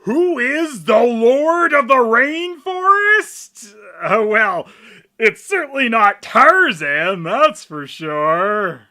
Who is the Lord of the Rainforest? Well, it's certainly not Tarzan, that's for sure.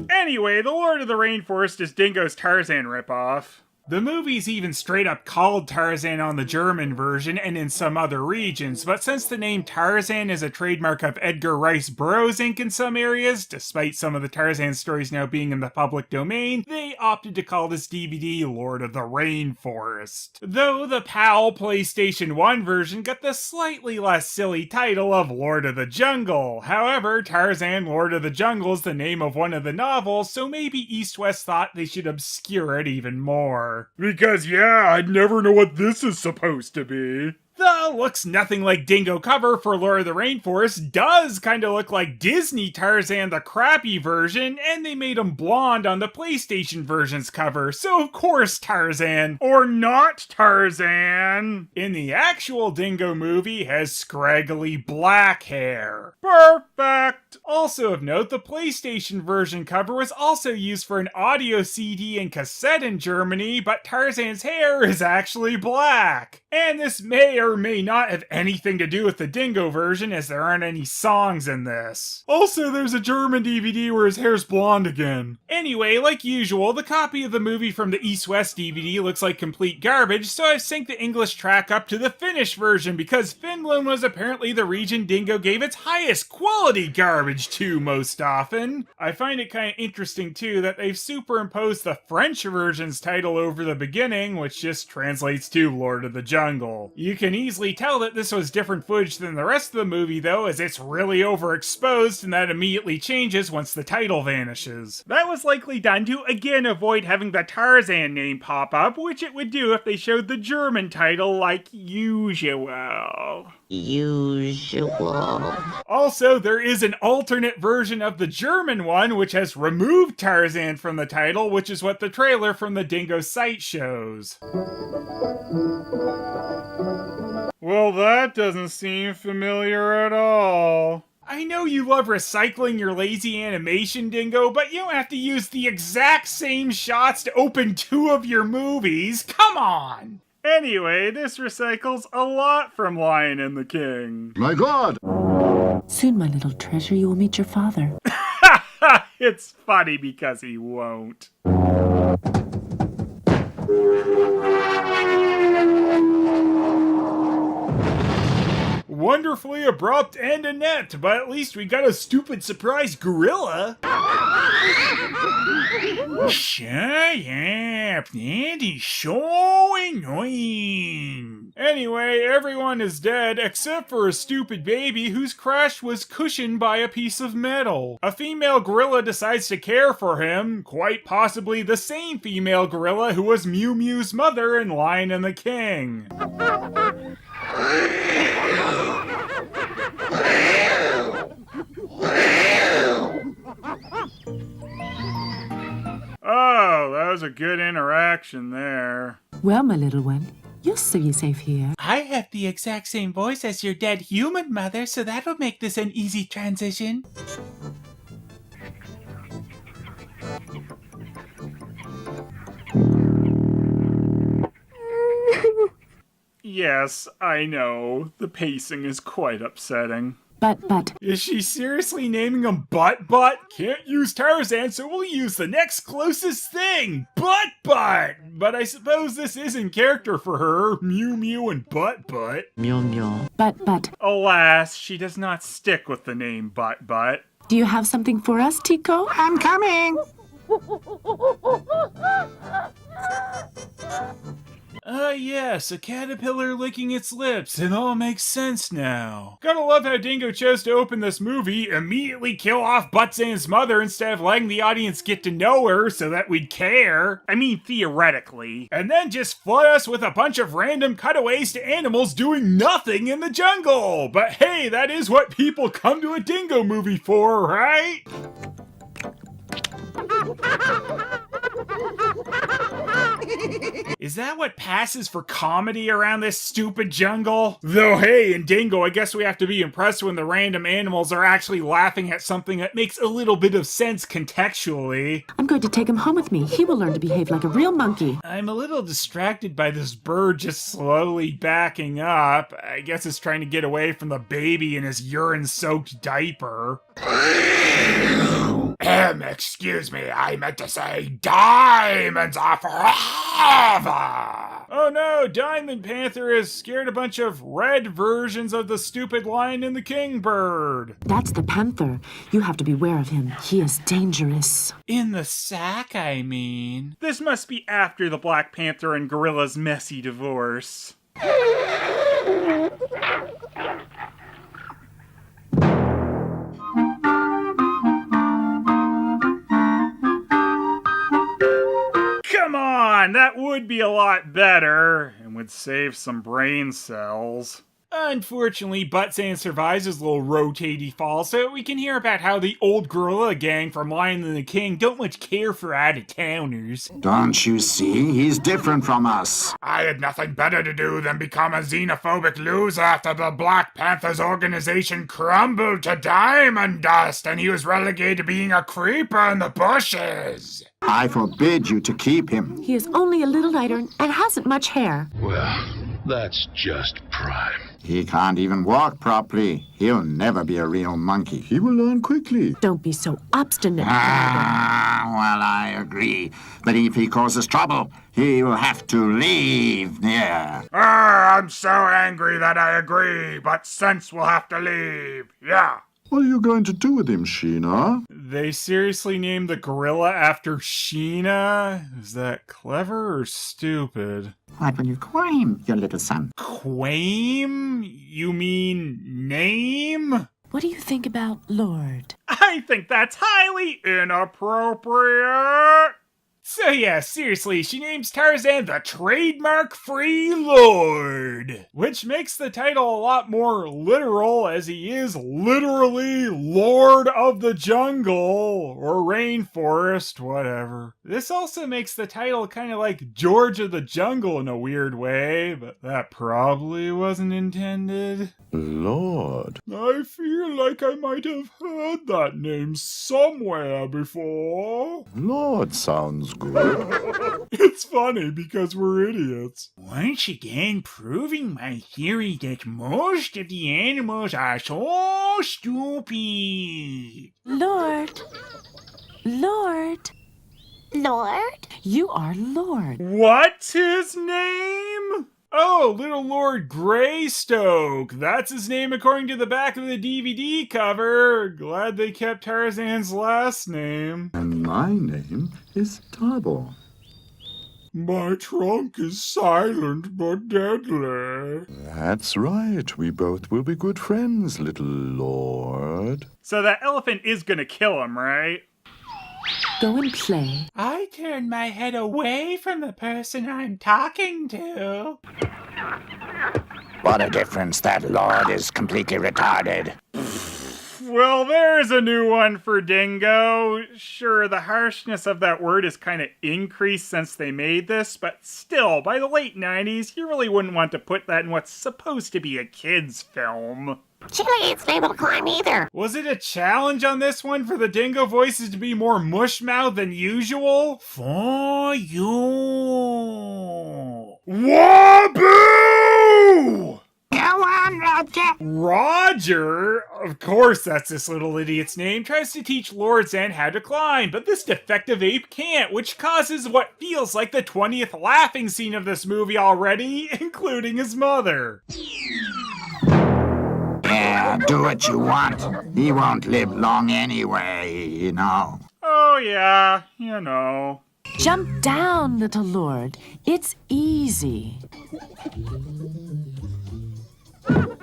Anyway, the Lord of the Rainforest is Dingo's Tarzan ripoff. The movie's even straight up called Tarzan on the German version and in some other regions, but since the name Tarzan is a trademark of Edgar Rice Burroughs Inc. in some areas, despite some of the Tarzan stories now being in the public domain, they opted to call this DVD Lord of the Rainforest. Though the PAL PlayStation 1 version got the slightly less silly title of Lord of the Jungle. However, Tarzan Lord of the Jungle is the name of one of the novels, so maybe East West thought they should obscure it even more. Because yeah, I'd never know what this is supposed to be. The looks nothing like Dingo cover for Lord of the Rainforest does kind of look like Disney Tarzan the crappy version, and they made him blonde on the PlayStation version's cover, so of course Tarzan, or not Tarzan, in the actual Dingo movie has scraggly black hair. Perfect! Also of note, the PlayStation version cover was also used for an audio CD and cassette in Germany, but Tarzan's hair is actually black. And this may or may not have anything to do with the Dingo version, as there aren't any songs in this. Also, there's a German DVD where his hair's blonde again. Anyway, like usual, the copy of the movie from the East-West DVD looks like complete garbage, so I've synced the English track up to the Finnish version because Finland was apparently the region Dingo gave its highest quality garbage to most often. I find it kind of interesting too that they've superimposed the French version's title over the beginning, which just translates to Lord of the Jungle. You can easily tell that this was different footage than the rest of the movie though, as it's really overexposed and that immediately changes once the title vanishes. That was likely done to again avoid having the Tarzan name pop up, which it would do if they showed the German title like usual. Also, there is an alternate version of the German one which has removed Tarzan from the title, which is what the trailer from the Dingo site shows. Well, that doesn't seem familiar at all. I know you love recycling your lazy animation, Dingo, but you don't have to use the exact same shots to open 2 of your movies. Come on! Anyway, this recycles a lot from Lion and the King. My God! Soon, my little treasure, you will meet your father. It's funny because he won't. Wonderfully abrupt and inept, but at least we got a stupid surprise gorilla. Shut up, that is so annoying. Anyway, everyone is dead except for a stupid baby whose crash was cushioned by a piece of metal. A female gorilla decides to care for him, quite possibly the same female gorilla who was Mew Mew's mother in Lion and the King. Oh, that was a good interaction there. Well, my little one, you'll soon be safe here. I have the exact same voice as your dead human mother, so that'll make this an easy transition. Yes, I know. The pacing is quite upsetting. But... Is she seriously naming him Butt? Can't use Tarzan, so we'll use the next closest thing, Butt! But I suppose this is in character for her, Mew Mew and Butt. Meow meow. But... Alas, she does not stick with the name Butt. Do you have something for us, Tico? I'm coming! Yes, a caterpillar licking its lips. It all makes sense now. Gotta love how Dingo chose to open this movie, immediately kill off Buttsan's mother instead of letting the audience get to know her so that we'd care. I mean, theoretically. And then just flood us with a bunch of random cutaways to animals doing nothing in the jungle. But hey, that is what people come to a Dingo movie for, right? Is that what passes for comedy around this stupid jungle? Though hey, in Dingo, I guess we have to be impressed when the random animals are actually laughing at something that makes a little bit of sense contextually. I'm going to take him home with me. He will learn to behave like a real monkey. I'm a little distracted by this bird just slowly backing up. I guess it's trying to get away from the baby in his urine-soaked diaper. Excuse me, I meant to say diamonds are forever! Oh no, Diamond Panther has scared a bunch of red versions of the stupid Lion and the Kingbird. That's the panther. You have to beware of him. He is dangerous. In the sack, I mean. This must be after the Black Panther and Gorilla's messy divorce. Come on, that would be a lot better, and would save some brain cells. Unfortunately, Buttsan survives his little rotatey fall, so we can hear about how the old gorilla gang from Lion and the King don't much care for out-of-towners. Don't you see? He's different from us. I had nothing better to do than become a xenophobic loser after the Black Panthers organization crumbled to diamond dust and he was relegated to being a creeper in the bushes. I forbid you to keep him. He is only a little lighter and hasn't much hair. Well, that's just prime. He can't even walk properly. He'll never be a real monkey. He will learn quickly. Don't be so obstinate. Well, I agree. But if he causes trouble, he will have to leave. Yeah. I'm so angry that I agree, but Sense will have to leave. Yeah. What are you going to do with him, Sheena? They seriously named the gorilla after Sheena? Is that clever or stupid? What will you call him, your little son? Quaim? You mean name? What do you think about Lord? I think that's highly inappropriate. So yeah, seriously, she names Tarzan the trademark-free Lord, which makes the title a lot more literal, as he is literally Lord of the Jungle, or Rainforest, whatever. This also makes the title kind of like George of the Jungle in a weird way, but that probably wasn't intended. Lord. I feel like I might have heard that name somewhere before. Lord sounds good. It's funny because we're idiots. Once again, proving my theory that most of the animals are so stupid. Lord. Lord. Lord? You are Lord. What's his name? Oh, little Lord Greystoke. That's his name according to the back of the DVD cover. Glad they kept Tarzan's last name. And my name is Tabo. My trunk is silent but deadly. That's right. We both will be good friends, little lord. So that elephant is gonna kill him, right? Go and play. I turn my head away from the person I'm talking to. What a difference. That lord is completely retarded. Well, there's a new one for Dingo. Sure, the harshness of that word is kind of increased since they made this, but still, by the late 90s, you really wouldn't want to put that in what's supposed to be a kid's film. Chili ain't able to climb either. Was it a challenge on this one for the Dingo voices to be more mush-mouthed than usual? For you. Waboo! Go on, Roger. Roger? Of course that's this little idiot's name, tries to teach Lord Zan how to climb, but this defective ape can't, which causes what feels like the 20th laughing scene of this movie already, including his mother. Yeah, do what you want. He won't live long anyway, you know. Oh yeah, you know. Jump down, little Lord. It's easy.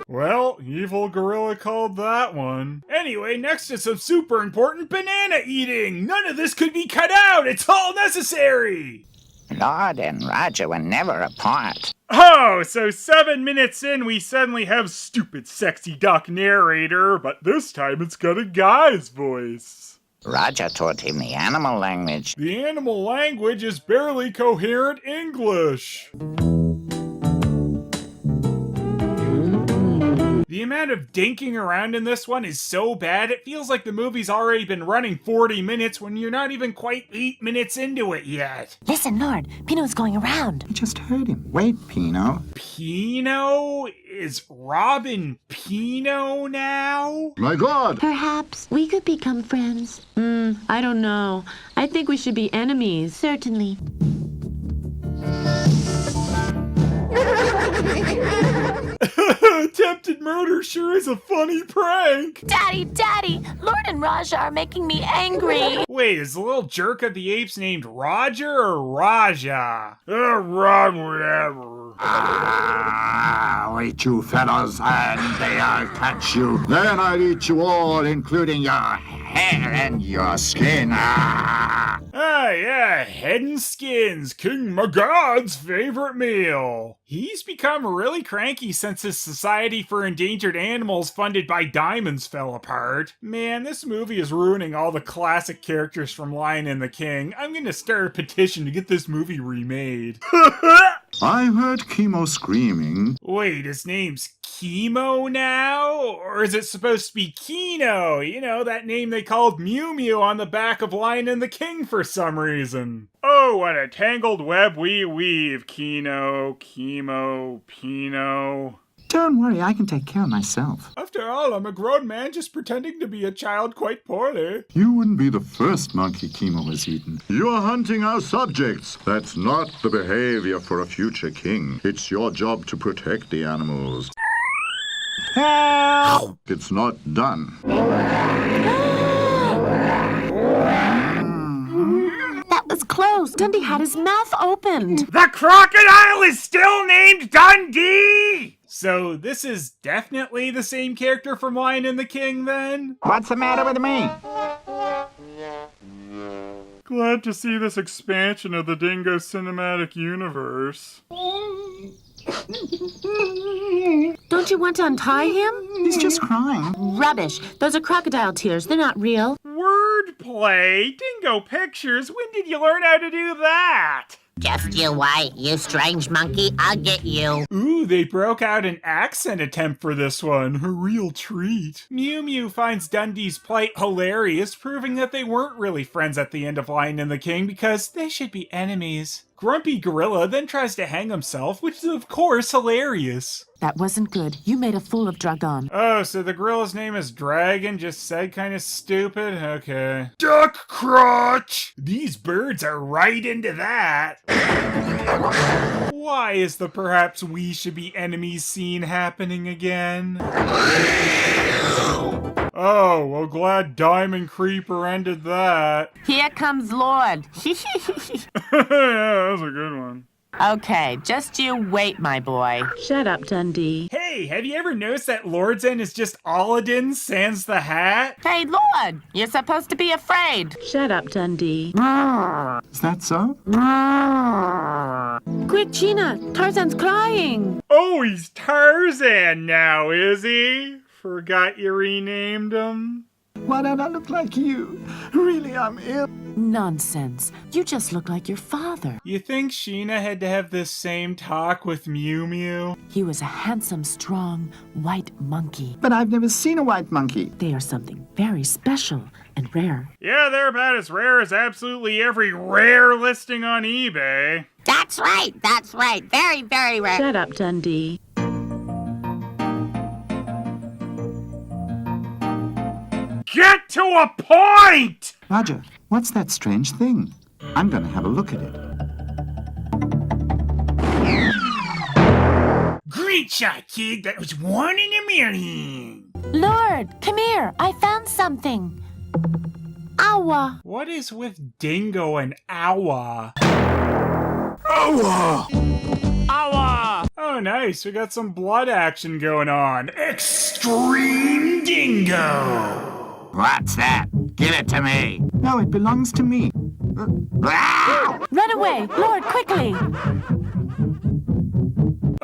Well, evil gorilla called that one. Anyway, next is some super important banana eating. None of this could be cut out. It's all necessary. Lord and Roger were never apart. Oh, so 7 minutes in, we suddenly have stupid sexy duck narrator, but this time it's got a guy's voice. Roger taught him the animal language. The animal language is barely coherent English. The amount of dinking around in this one is so bad, it feels like the movie's already been running 40 minutes when you're not even quite 8 minutes into it yet. Listen, Lord, Pino's going around. I just heard him. Wait, Pino. Pino? Is Robin Pino now? My God! Perhaps we could become friends. I don't know. I think we should be enemies. Certainly. Attempted murder sure is a funny prank. Daddy, Lord and Raja are making me angry. Wait, is the little jerk of the apes named Roger or Raja? Rod, whatever. I'll eat you fellows, and I'll catch you. Then I'll eat you all, including your hair and your skin. Yeah, head and skins, King Magad's favorite meal. He's become really cranky since his Society for Endangered Animals funded by Diamonds fell apart. Man, this movie is ruining all the classic characters from Lion and the King. I'm gonna start a petition to get this movie remade. I heard Chemo screaming. Wait, his name's Chemo now? Or is it supposed to be Kino? You know, that name they called Mew Mew on the back of Lion and the King for some reason. Oh, what a tangled web we weave, Kino, Chemo, Pino. Don't worry, I can take care of myself. After all, I'm a grown man just pretending to be a child quite poorly. You wouldn't be the first monkey Chemo has eaten. You're hunting our subjects. That's not the behavior for a future king. It's your job to protect the animals. Help! It's not done. That was close. Dundee had his mouth opened. The crocodile is still named Dundee! So this is definitely the same character from Lion and the King then? What's the matter with me? Glad to see this expansion of the Dingo cinematic universe. Don't you want to untie him? He's just crying. Rubbish. Those are crocodile tears. They're not real. Wordplay? Dingo Pictures? When did you learn how to do that? Just you wait, you strange monkey. I'll get you. Ooh, they broke out an accent attempt for this one. A real treat. Mew Mew finds Dundee's plight hilarious, proving that they weren't really friends at the end of Lion and the King because they should be enemies. Grumpy Gorilla then tries to hang himself, which is of course hilarious. That wasn't good. You made a fool of Dragon. Oh, so the gorilla's name is Dragon, just said kind of stupid? Okay. Duck crotch! These birds are right into that. Why is the perhaps we should be enemies scene happening again? Oh, well, glad Diamond Creeper ended that. Here comes Lord. Yeah, that was a good one. Okay, just you wait, my boy. Shut up, Dundee. Hey, have you ever noticed that Lord's End is just Aladdin sans the hat? Hey, Lord, you're supposed to be afraid. Shut up, Dundee. Is that so? Quick, Gina. Tarzan's crying. Oh, he's Tarzan now, is he? Forgot you renamed him? Why don't I look like you? Really, I'm ill. Nonsense. You just look like your father. You think Sheena had to have this same talk with Mew Mew? He was a handsome, strong, white monkey. But I've never seen a white monkey. They are something very special and rare. Yeah, they're about as rare as absolutely every rare listing on eBay. That's right. Very, very rare. Shut up, Dundee. Get to a point! Roger, what's that strange thing? I'm gonna have a look at it. Great shot, kid. That was 1 in a million. Lord, come here. I found something. Awa. What is with Dingo and Awa? Oh! Awa! Oh, nice. We got some blood action going on. Extreme Dingo! What's that? Give it to me. No, it belongs to me. Run away. Lord, quickly.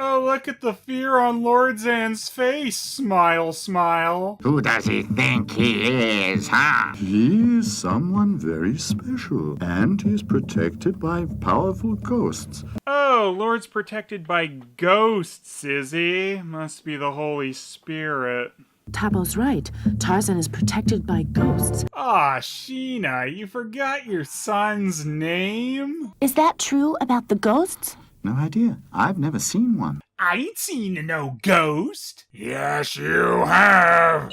Oh, look at the fear on Lord Zan's face. Smile, smile. Who does he think he is, huh? He is someone very special, and he is protected by powerful ghosts. Oh, Lord's protected by ghosts, is he? Must be the Holy Spirit. Tabo's right. Tarzan is protected by ghosts. Ah, Sheena, you forgot your son's name? Is that true about the ghosts? No idea. I've never seen one. I ain't seen no ghost. Yes, you have.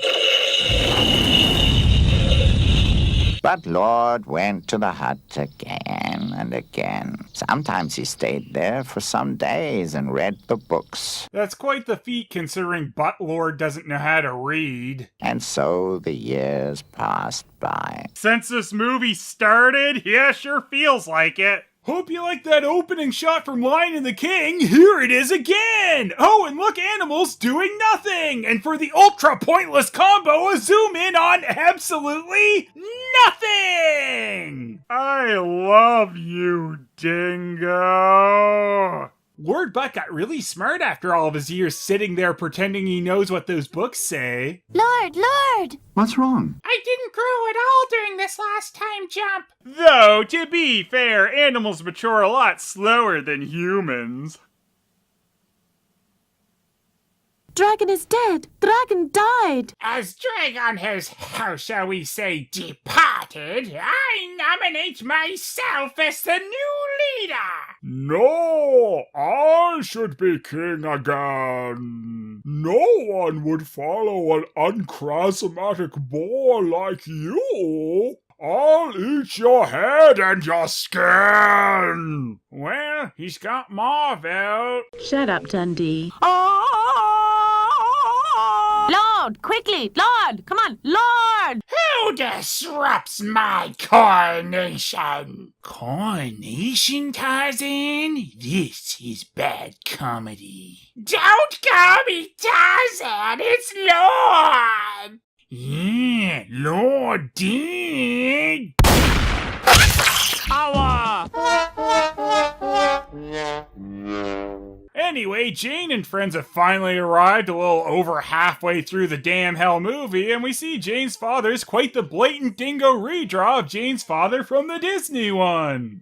But Lord went to the hut again and again. Sometimes he stayed there for some days and read the books. That's quite the feat considering Butt Lord doesn't know how to read. And so the years passed by. Since this movie started, yeah, sure feels like it. Hope you like that opening shot from Lion and the King. Here it is again! Oh, and look, animals doing nothing! And for the ultra pointless combo, a zoom in on absolutely nothing! I love you, Dingo! Lord Butt got really smart after all of his years sitting there pretending he knows what those books say. Lord! What's wrong? I didn't grow at all during this last time jump. Though, to be fair, animals mature a lot slower than humans. Dragon is dead. Dragon died. As Dragon has, how shall we say, departed, I nominate myself as the new leader. No, I should be king again. No one would follow an uncharismatic boy like you. I'll eat your head and your skin. Well, he's got Marvel. Shut up, Dundee. Lord! Quickly! Lord! Come on! Lord! Who disrupts my coronation? Coronation, Tarzan? This is bad comedy. Don't call me Tarzan, it's Lord! Yeah, Lord did. Anyway, Jane and friends have finally arrived a little over halfway through the damn hell movie, and we see Jane's father's quite the blatant dingo redraw of Jane's father from the Disney one.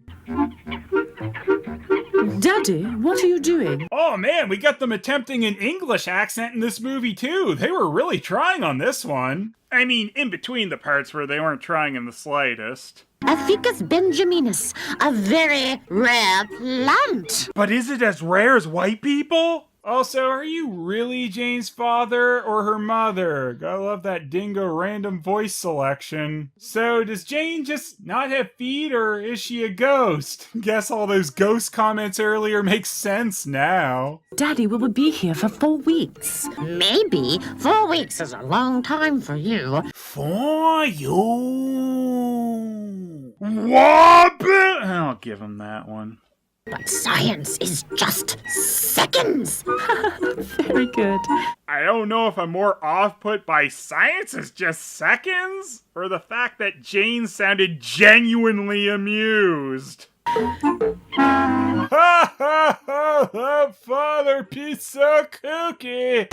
Daddy, what are you doing? Oh man, we got them attempting an English accent in this movie too. They were really trying on this one. I mean, in between the parts where they weren't trying in the slightest. A ficus benjaminus, a very rare plant. But is it as rare as white people? Also, are you really Jane's father or her mother? Gotta love that dingo random voice selection. So, does Jane just not have feet, or is she a ghost? Guess all those ghost comments earlier make sense now. Daddy, we will be here for 4 weeks. Maybe 4 weeks is a long time for you. For you. What? I'll give him that one. But science is just seconds. Very good. I don't know if I'm more off-put by science is just seconds, or the fact that Jane sounded genuinely amused. Ha ha ha, that father piece of cookie!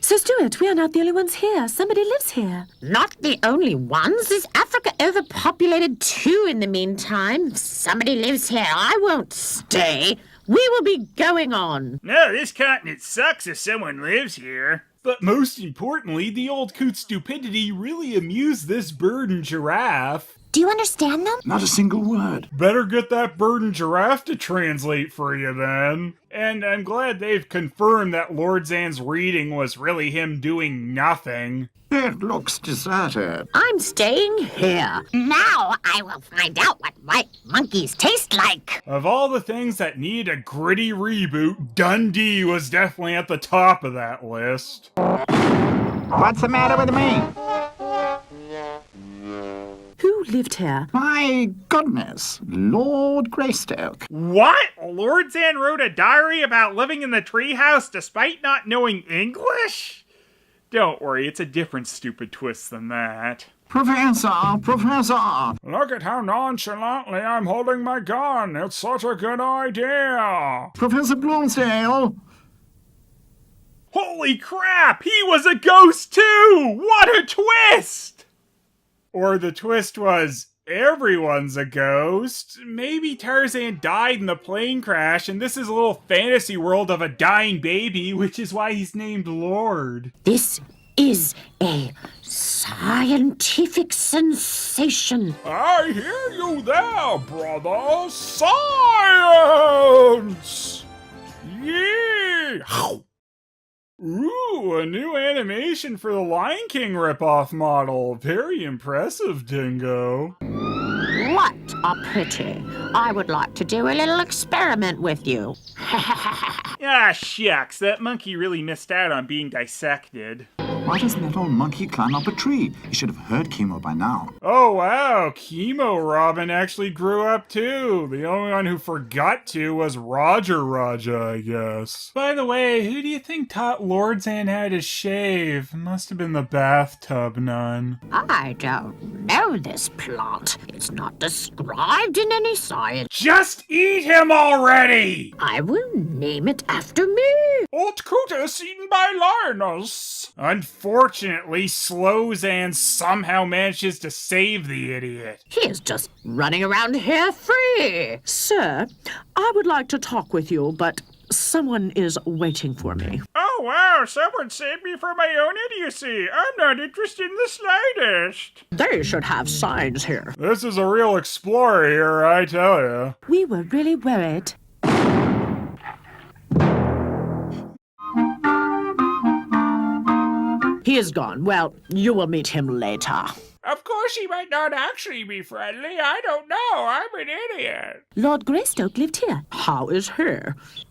So, Stuart, we are not the only ones here. Somebody lives here. Not the only ones. Is Africa overpopulated too in the meantime? If somebody lives here, I won't stay. We will be going on. No, this continent sucks if someone lives here. But most importantly, the old coot stupidity really amused this bird and giraffe. Do you understand them? Not a single word. Better get that bird and giraffe to translate for you then. And I'm glad they've confirmed that Lord Zan's reading was really him doing nothing. It looks deserted. I'm staying here. Now I will find out what white monkeys taste like. Of all the things that need a gritty reboot, Dundee was definitely at the top of that list. What's the matter with me? Who lived here? My goodness, Lord Greystoke. What? Lord Zan wrote a diary about living in the treehouse despite not knowing English? Don't worry, it's a different stupid twist than that. Professor! Look at how nonchalantly I'm holding my gun. It's such a good idea. Professor Bloomsdale! Holy crap! He was a ghost too! What a twist! Or the twist was, everyone's a ghost. Maybe Tarzan died in the plane crash, and this is a little fantasy world of a dying baby, which is why he's named Lord. This is a scientific sensation. I hear you there, brother. Science! Yeah! Ooh, a new animation for the Lion King ripoff model. Very impressive, Dingo. What a pity. I would like to do a little experiment with you. Ah, shucks, that monkey really missed out on being dissected. Why doesn't that old monkey climb up a tree? He should have heard Chemo by now. Oh wow, Chemo Robin actually grew up too. The only one who forgot to was Roger, I guess. By the way, who do you think taught Lordzan how to shave? Must have been the bathtub nun. I don't know this plant. It's not described in any science. Just eat him already! I will name it after me. Old Cootus eaten by lioness. Unfortunately, Slowzan somehow manages to save the idiot. He is just running around here free. Sir, I would like to talk with you, but someone is waiting for me. Oh wow, someone saved me from my own idiocy. I'm not interested in the slightest. They should have signs here. This is a real explorer here, I tell ya. We were really worried. He is gone. Well, you will meet him later. Of course he might not actually be friendly. I don't know. I'm an idiot. Lord Greystoke lived here. How is he?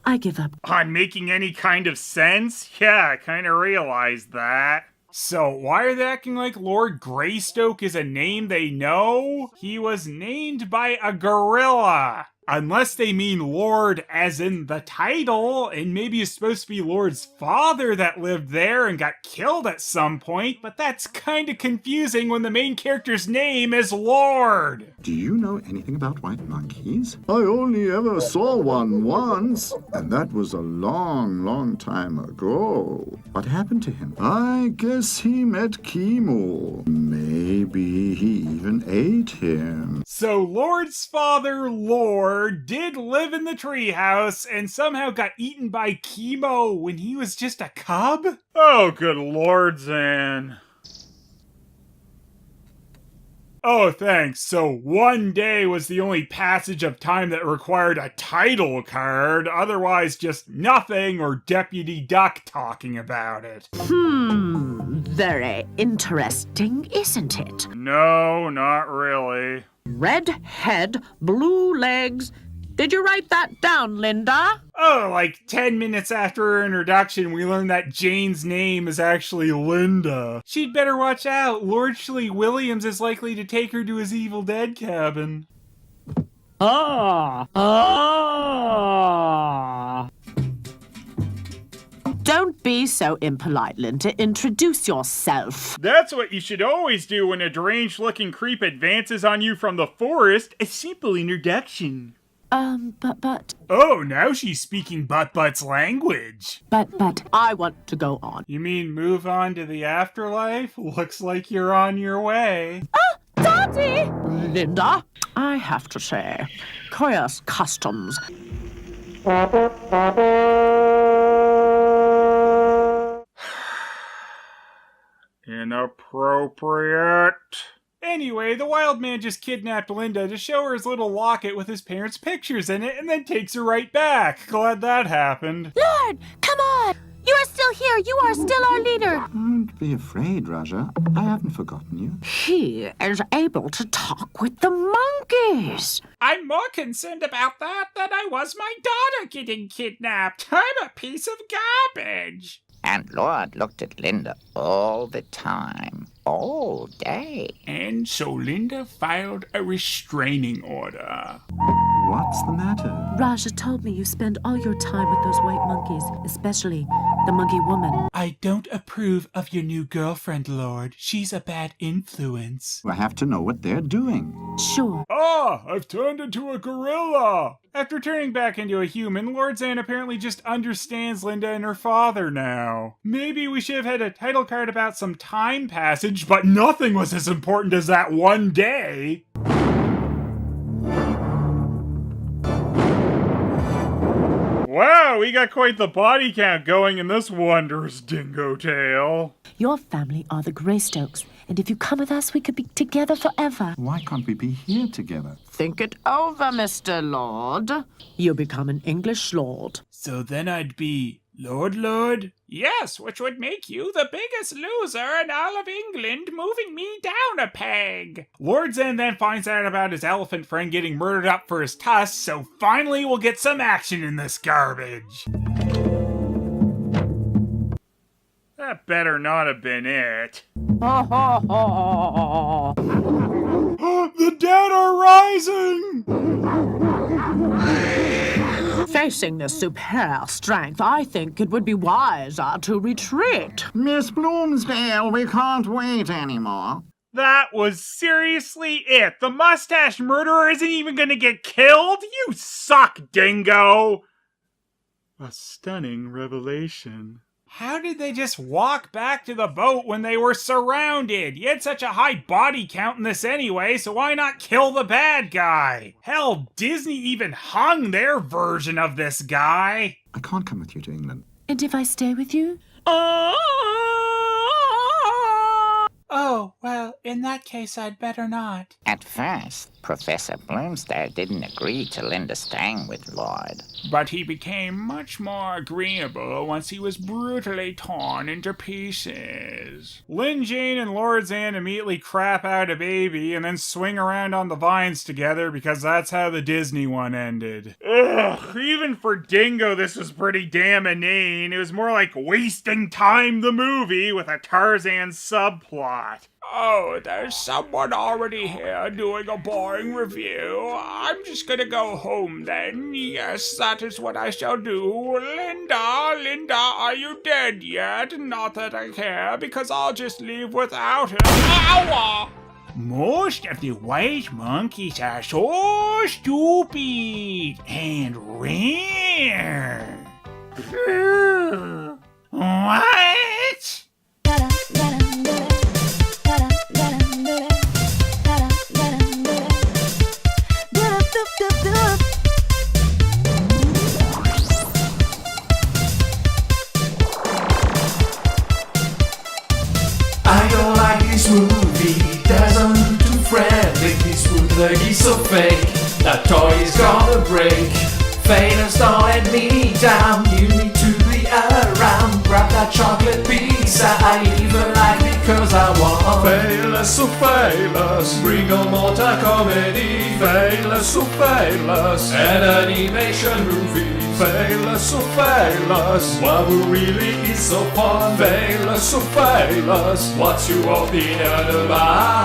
I give up. On making any kind of sense? Yeah, I kind of realized that. So, why are they acting like Lord Greystoke is a name they know? He was named by a gorilla. Unless they mean Lord as in the title, and maybe it's supposed to be Lord's father that lived there and got killed at some point, but that's kind of confusing when the main character's name is Lord. Do you know anything about white monkeys? I only ever saw one once, and that was a long time ago. What happened to him? I guess he met Chemo. Maybe he even ate him. So Lord's father, Lord, did live in the treehouse and somehow got eaten by Chemo when he was just a cub? Oh, good lord, Zan. Oh, thanks. So one day was the only passage of time that required a title card, otherwise just nothing or Deputy Duck talking about it. Very interesting, isn't it? No, not really. Red head, blue legs. Did you write that down, Linda? Oh, like 10 minutes after her introduction, we learned that Jane's name is actually Linda. She'd better watch out. Lord Shelley Williams is likely to take her to his Evil Dead cabin. Don't be so impolite, Linda. Introduce yourself. That's what you should always do when a deranged-looking creep advances on you from the forest. A simple introduction. But... Oh, now she's speaking Butt-Butt's language. But, I want to go on. You mean move on to the afterlife? Looks like you're on your way. Daddy! Linda, I have to say, curious customs. Inappropriate. Anyway, the wild man just kidnapped Linda to show her his little locket with his parents' pictures in it and then takes her right back. Glad that happened. Lord, come on! You are still here. You are still our leader. Don't be afraid, Raja. I haven't forgotten you. He is able to talk with the monkeys. I'm more concerned about that than I was my daughter getting kidnapped. I'm a piece of garbage. And Lord looked at Linda all the time, all day. And so Linda filed a restraining order. What's the matter? Raja told me you spend all your time with those white monkeys, especially the monkey woman. I don't approve of your new girlfriend, Lord. She's a bad influence. I have to know what they're doing. Sure. Ah, I've turned into a gorilla. After turning back into a human, Lord Zan apparently just understands Linda and her father now. Maybe we should have had a title card about some time passage, but nothing was as important as that one day. Wow, we got quite the body count going in this wondrous dingo tale. Your family are the Greystokes, and if you come with us, we could be together forever. Why can't we be here together? Think it over, Mr. Lord. You'll become an English lord. So then I'd be Lord? Yes, which would make you the biggest loser in all of England, moving me down a peg. Lord Zan then finds out about his elephant friend getting murdered up for his tusks, so finally we'll get some action in this garbage. That better not have been it. The dead are rising! Facing this superior strength, I think it would be wiser to retreat. Miss Bloomsdale, we can't wait anymore. That was seriously it. The mustache murderer isn't even gonna get killed? You suck, dingo! A stunning revelation. How did they just walk back to the boat when they were surrounded? You had such a high body count in this anyway, so why not kill the bad guy? Hell, Disney even hung their version of this guy. I can't come with you to England. And if I stay with you? Oh, well, in that case, I'd better not. At first, Professor Bloomsdale didn't agree to Linda staying with Lord. But he became much more agreeable once he was brutally torn into pieces. Lin Jane and Lord Zan immediately crap out a baby and then swing around on the vines together because that's how the Disney one ended. Ugh, even for Dingo this was pretty damn inane. It was more like wasting time the movie with a Tarzan subplot. Oh, there's someone already here doing a boring review. I'm just gonna go home then. Yes, that is what I shall do. Linda, are you dead yet? Not that I care, because I'll just leave without her. Ow! Most of the white monkeys are so stupid and rare. What? I don't like this movie, doesn't look too friendly. This bootleg is so fake, that toy is gonna break. Phelous, don't let me down, you need to be around. Grab that chocolate pizza, I even like it cause I want. Phelous, so Phelous, bring on mortal comedy. Phelous, so Phelous, an animation movie. Phelous, so Phelous, what really is so fun? Phelous, so Phelous, what's your opinion about